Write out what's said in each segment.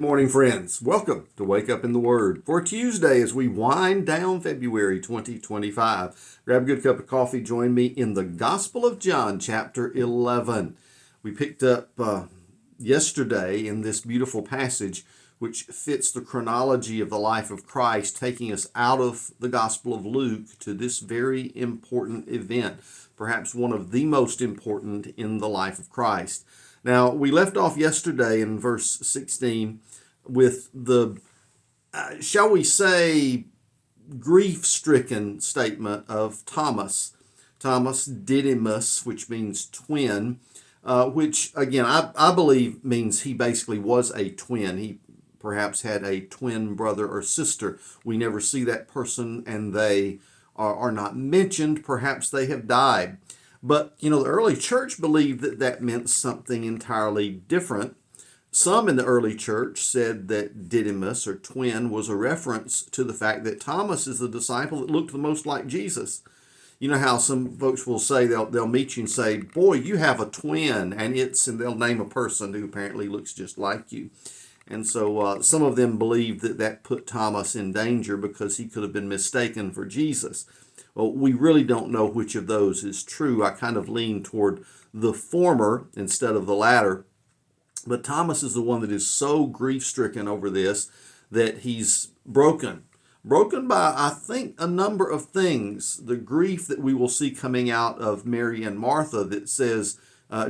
Morning, friends. Welcome to Wake Up in the Word for Tuesday as we wind down February 2025. Grab a good cup of coffee. Join me in the Gospel of John, chapter 11. We picked up yesterday in this beautiful passage, which fits the chronology of the life of Christ, taking us out of the Gospel of Luke to this very important event, perhaps one of the most important in the life of Christ. Now, we left off yesterday in verse 16 with the, shall we say, grief-stricken statement of Thomas Didymus, which means twin, which, again, I believe means he basically was a twin. He perhaps had a twin brother or sister. We never see that person, and they are not mentioned. Perhaps they have died. But, the early church believed that that meant something entirely different. Some in the early church said that Didymus, or twin, was a reference to the fact that Thomas is the disciple that looked the most like Jesus. You know how some folks will say, they'll meet you and say, boy, you have a twin, and they'll name a person who apparently looks just like you. And so some of them believed that that put Thomas in danger because he could have been mistaken for Jesus. Well, we really don't know which of those is true. I kind of lean toward the former instead of the latter. But Thomas is the one that is so grief-stricken over this that he's broken. Broken by, I think, a number of things. The grief that we will see coming out of Mary and Martha that says,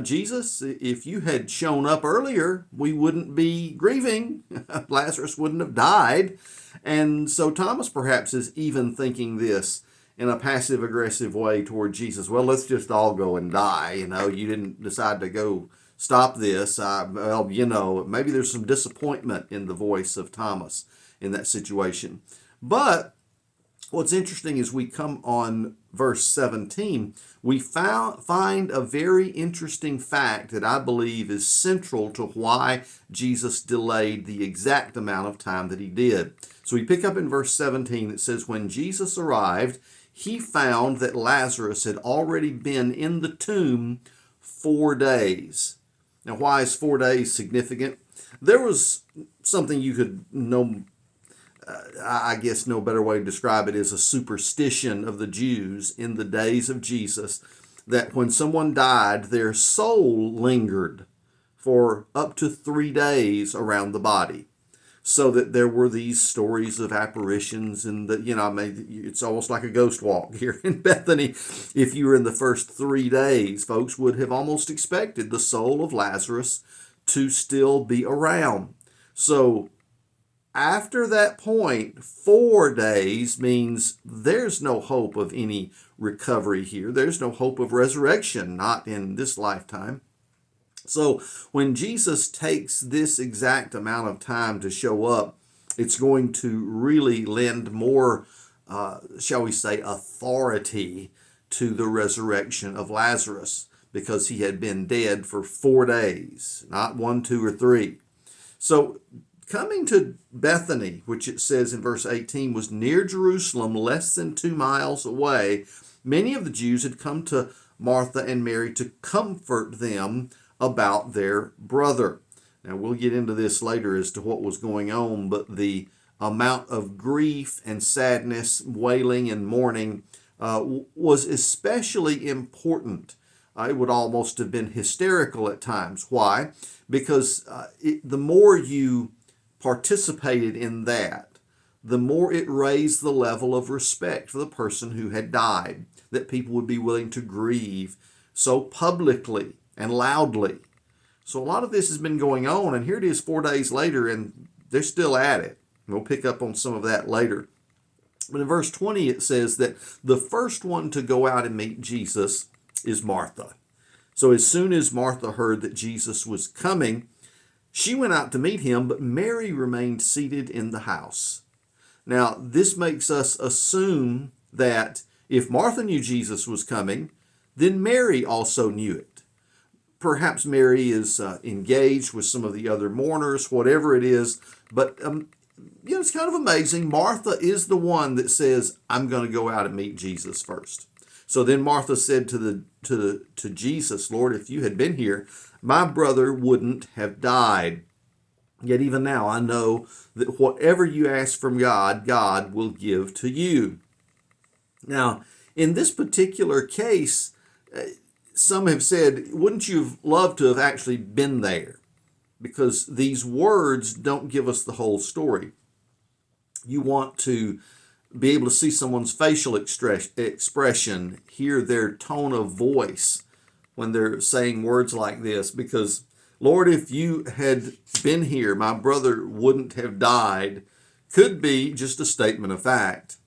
Jesus, if you had shown up earlier, we wouldn't be grieving. Lazarus wouldn't have died. And so Thomas perhaps is even thinking this in a passive-aggressive way toward Jesus. Well, let's just all go and die. You didn't decide to go stop this. Maybe there's some disappointment in the voice of Thomas in that situation. But what's interesting is we come on verse 17, we find a very interesting fact that I believe is central to why Jesus delayed the exact amount of time that he did. So we pick up in verse 17, it says, when Jesus arrived, he found that Lazarus had already been in the tomb 4 days. Now, why is 4 days significant? There was something you could know, I guess no better way to describe it is a superstition of the Jews in the days of Jesus, that when someone died, their soul lingered for up to 3 days around the body. So that there were these stories of apparitions, and it's almost like a ghost walk here in Bethany. If you were in the first 3 days, folks would have almost expected the soul of Lazarus to still be around. So after that point, 4 days means there's no hope of any recovery here. There's no hope of resurrection, not in this lifetime. So when Jesus takes this exact amount of time to show up, it's going to really lend more, shall we say, authority to the resurrection of Lazarus, because he had been dead for 4 days, not 1, 2, or 3. So coming to Bethany, which it says in verse 18 was near Jerusalem, less than 2 miles away, many of the Jews had come to Martha and Mary to comfort them about their brother. Now, we'll get into this later as to what was going on, but the amount of grief and sadness, wailing and mourning was especially important. It would almost have been hysterical at times. Why? Because the more you participated in that, the more it raised the level of respect for the person who had died, that people would be willing to grieve so publicly and loudly. So a lot of this has been going on, and here it is 4 days later, and they're still at it. We'll pick up on some of that later. But in verse 20, it says that the first one to go out and meet Jesus is Martha. So as soon as Martha heard that Jesus was coming, she went out to meet him, but Mary remained seated in the house. Now, this makes us assume that if Martha knew Jesus was coming, then Mary also knew it. Perhaps Mary is engaged with some of the other mourners, whatever it is. But, it's kind of amazing. Martha is the one that says, I'm going to go out and meet Jesus first. So then Martha said to Jesus, Lord, if you had been here, my brother wouldn't have died. Yet even now I know that whatever you ask from God, God will give to you. Now, in this particular case, some have said, wouldn't you have loved to have actually been there? Because these words don't give us the whole story. You want to be able to see someone's facial expression, hear their tone of voice when they're saying words like this, because Lord, if you had been here, my brother wouldn't have died, could be just a statement of fact.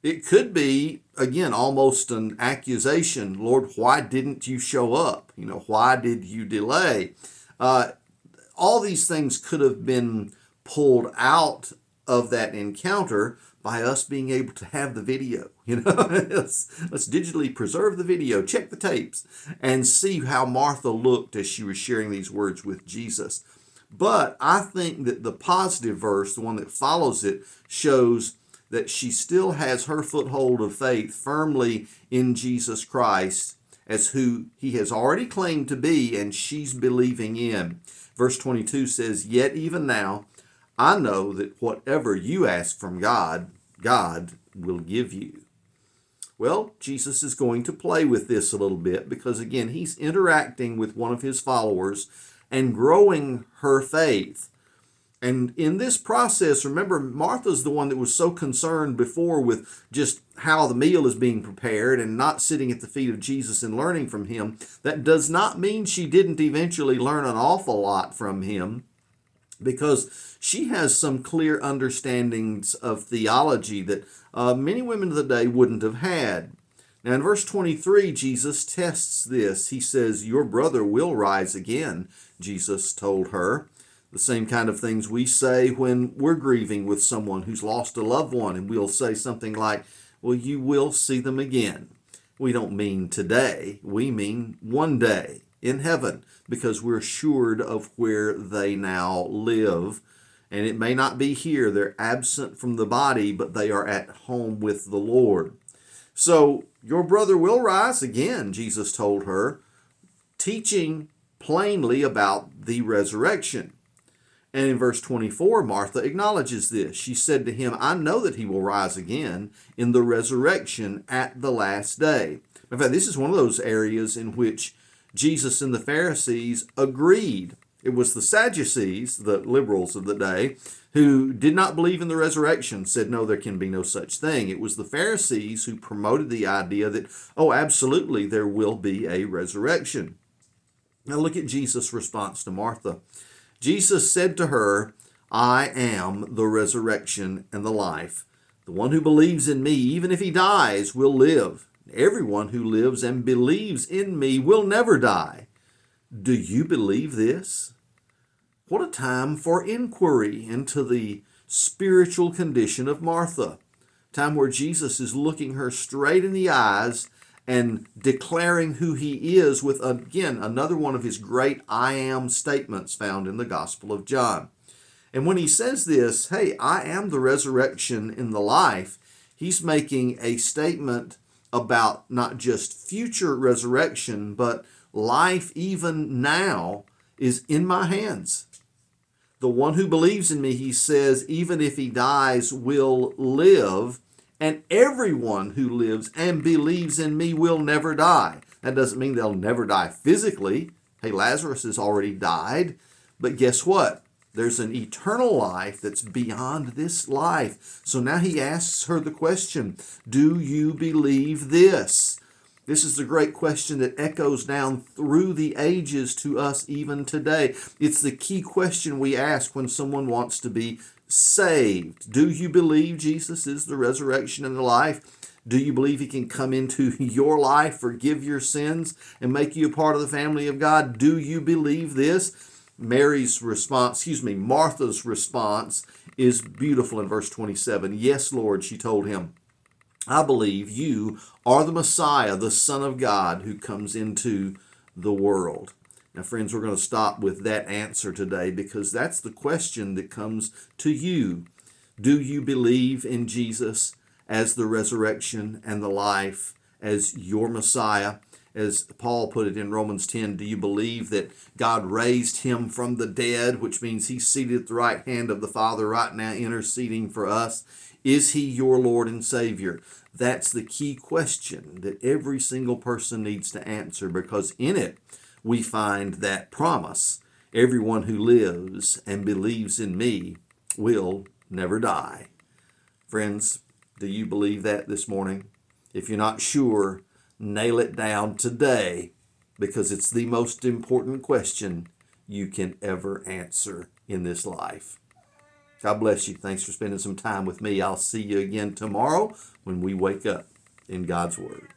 It could be, again, almost an accusation. Lord, why didn't you show up? Why did you delay? All these things could have been pulled out of that encounter by us being able to have the video. Let's digitally preserve the video, check the tapes, and see how Martha looked as she was sharing these words with Jesus. But I think that the positive verse, the one that follows it, shows that she still has her foothold of faith firmly in Jesus Christ as who he has already claimed to be, and she's believing in. Verse 22 says, "Yet even now, I know that whatever you ask from God, God will give you." Well, Jesus is going to play with this a little bit because, again, he's interacting with one of his followers and growing her faith. And in this process, remember, Martha's the one that was so concerned before with just how the meal is being prepared and not sitting at the feet of Jesus and learning from him. That does not mean she didn't eventually learn an awful lot from him, because she has some clear understandings of theology that many women of the day wouldn't have had. Now in verse 23, Jesus tests this. He says, "Your brother will rise again," Jesus told her. The same kind of things we say when we're grieving with someone who's lost a loved one, and we'll say something like, "Well, you will see them again." We don't mean today, we mean one day in heaven, because we're assured of where they now live. And it may not be here, they're absent from the body, but they are at home with the Lord. So your brother will rise again, Jesus told her, teaching plainly about the resurrection. And in verse 24, Martha acknowledges this. She said to him, "I know that he will rise again in the resurrection at the last day." In fact, this is one of those areas in which Jesus and the Pharisees agreed. It was the Sadducees, the liberals of the day, who did not believe in the resurrection, said, no, there can be no such thing. It was the Pharisees who promoted the idea that, oh, absolutely, there will be a resurrection. Now look at Jesus' response to Martha. Jesus said to her, "I am the resurrection and the life. The one who believes in me, even if he dies, will live. Everyone who lives and believes in me will never die. Do you believe this?" What a time for inquiry into the spiritual condition of Martha. Time where Jesus is looking her straight in the eyes and declaring who he is with, again, another one of his great I am statements found in the Gospel of John. And when he says this, hey, I am the resurrection and the life, he's making a statement about not just future resurrection, but life even now is in my hands. The one who believes in me, he says, even if he dies, will live. And everyone who lives and believes in me will never die. That doesn't mean they'll never die physically. Hey, Lazarus has already died. But guess what? There's an eternal life that's beyond this life. So now he asks her the question, do you believe this? This is the great question that echoes down through the ages to us even today. It's the key question we ask when someone wants to be saved. Do you believe Jesus is the resurrection and the life? Do you believe he can come into your life, forgive your sins, and make you a part of the family of God? Do you believe this? Martha's response is beautiful in verse 27. Yes, Lord, she told him, I believe you are the Messiah, the Son of God, who comes into the world. Now, friends, we're going to stop with that answer today because that's the question that comes to you. Do you believe in Jesus as the resurrection and the life, as your Messiah? as Paul put it in Romans 10, do you believe that God raised him from the dead, which means he's seated at the right hand of the Father right now, interceding for us? Is he your Lord and Savior? That's the key question that every single person needs to answer, because in it we find that promise. Everyone who lives and believes in me will never die. Friends, do you believe that this morning? If you're not sure, nail it down today, because it's the most important question you can ever answer in this life. God bless you. Thanks for spending some time with me. I'll see you again tomorrow when we wake up in God's Word.